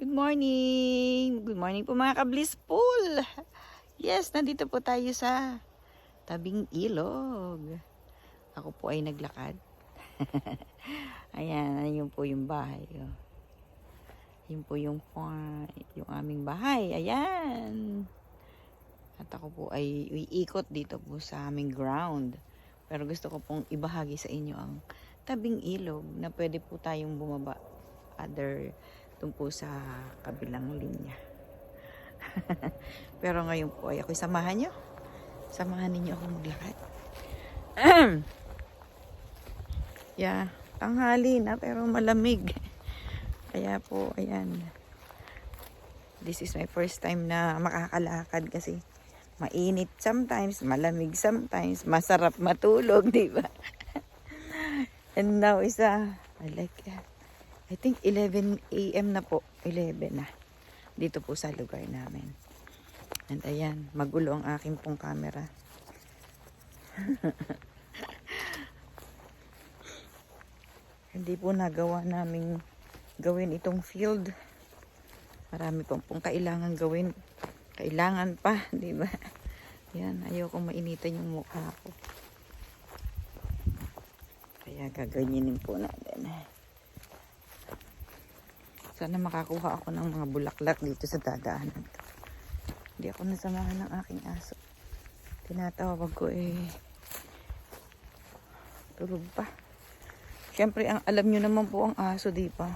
Good morning! Good morning po mga ka-blissful! Yes, nandito po tayo sa tabing ilog. Ako po ay naglakad. Ayan, yun po yung bahay. Oh. Yun po yung aming bahay. Ayan! At ako po ay iikot dito po sa aming ground. Pero gusto ko pong ibahagi sa inyo ang tabing ilog na pwede po tayong bumaba doon po sa kabilang linya. Pero ngayon po ay ako'y samahan nyo. Samahan ninyo ako maglakad. Yeah, tanghali na pero malamig. Kaya po, ayan. This is my first time na makakalakad kasi mainit sometimes, malamig sometimes, masarap matulog, di ba? And now is I think 11 a.m. na po. 11 na. Dito po sa lugar namin. And ayan, magulo ang aking pong camera. Hindi po nagawa namin gawin itong field. Marami pong kailangan gawin. Kailangan pa, di ba? Yan, ayokong mainitan yung mukha ko. Kaya gaganyanin po natin. Sana makakuha ako ng mga bulaklak dito sa dadaanan ko. Hindi ako nasamahan ng aking aso. Tinatawag ko tulog pa. Siyempre, alam nyo naman po ang aso, di ba?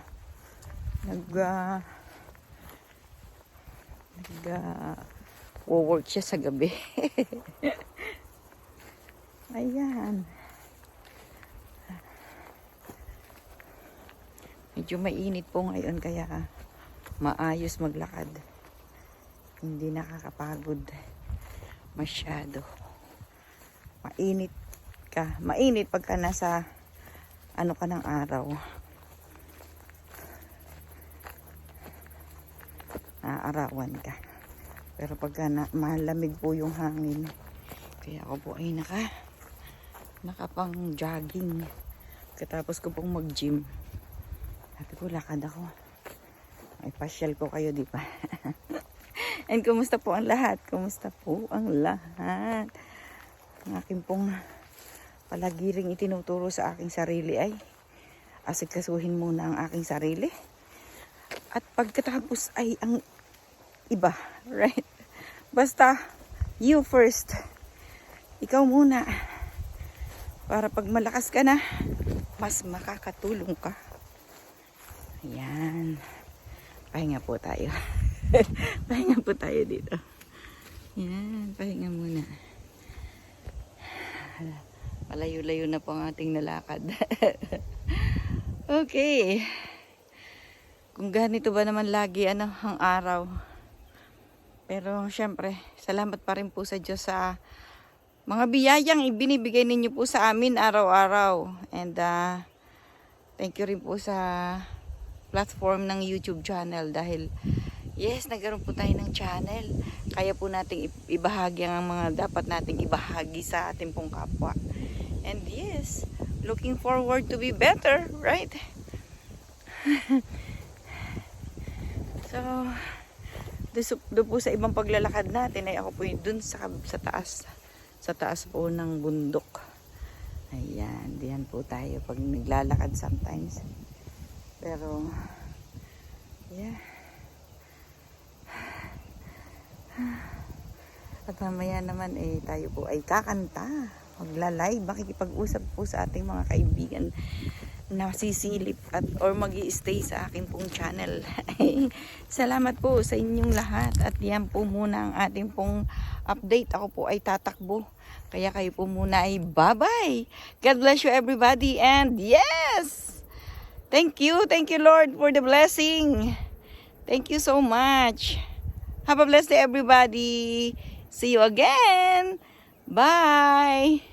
Work siya sa gabi. Ayan. Medyo mainit po ngayon kaya maayos maglakad. Hindi nakakapagod masyado. Mainit pagka nasa ka ng araw. Naarawan ka. Pero pagka malamig po yung hangin. Kaya ako po ay nakapang jogging. Katapos ko pong mag-gym. Sabi ko, lakad ako. Ay, pasyal ko kayo, di ba? And kumusta po ang lahat? Kumusta po ang lahat? Ang aking pong palagiring itinuturo sa aking sarili ay asikasuhin muna ang aking sarili. At pagkatapos ay ang iba, right? Basta, you first. Ikaw muna. Para pag malakas ka na, mas makakatulong ka. Ayan. Pahinga po tayo. Pahinga po tayo dito. Ayan, pahinga muna. Malayo-layo na po ang ating nalakad. Okay. Kung ganito ba naman lagi ang araw. Pero syempre, salamat pa rin po sa Diyos sa mga biyayang ibinibigay ninyo po sa amin araw-araw. And thank you rin po sa platform ng YouTube channel dahil yes, nagkaroon po tayo ng channel. Kaya po nating ibahagi ang mga dapat nating ibahagi sa ating pong kapwa. And yes, looking forward to be better, right? So, doon po sa ibang paglalakad natin ay ako po dun sa taas po ng bundok. Ayan, diyan po tayo pag naglalakad sometimes. Pero, yeah. At mamaya naman tayo po ay kakanta. Magla-live, makikipag-usap po sa ating mga kaibigan na sisilip or mag-i-stay sa akin pong channel. Salamat po sa inyong lahat. At yan po muna ang ating pong update. Ako po ay tatakbo. Kaya kayo po muna ay bye-bye. God bless you everybody. And yes! Thank you Lord for the blessing. Thank you so much. Have a blessed day everybody. See you again. Bye.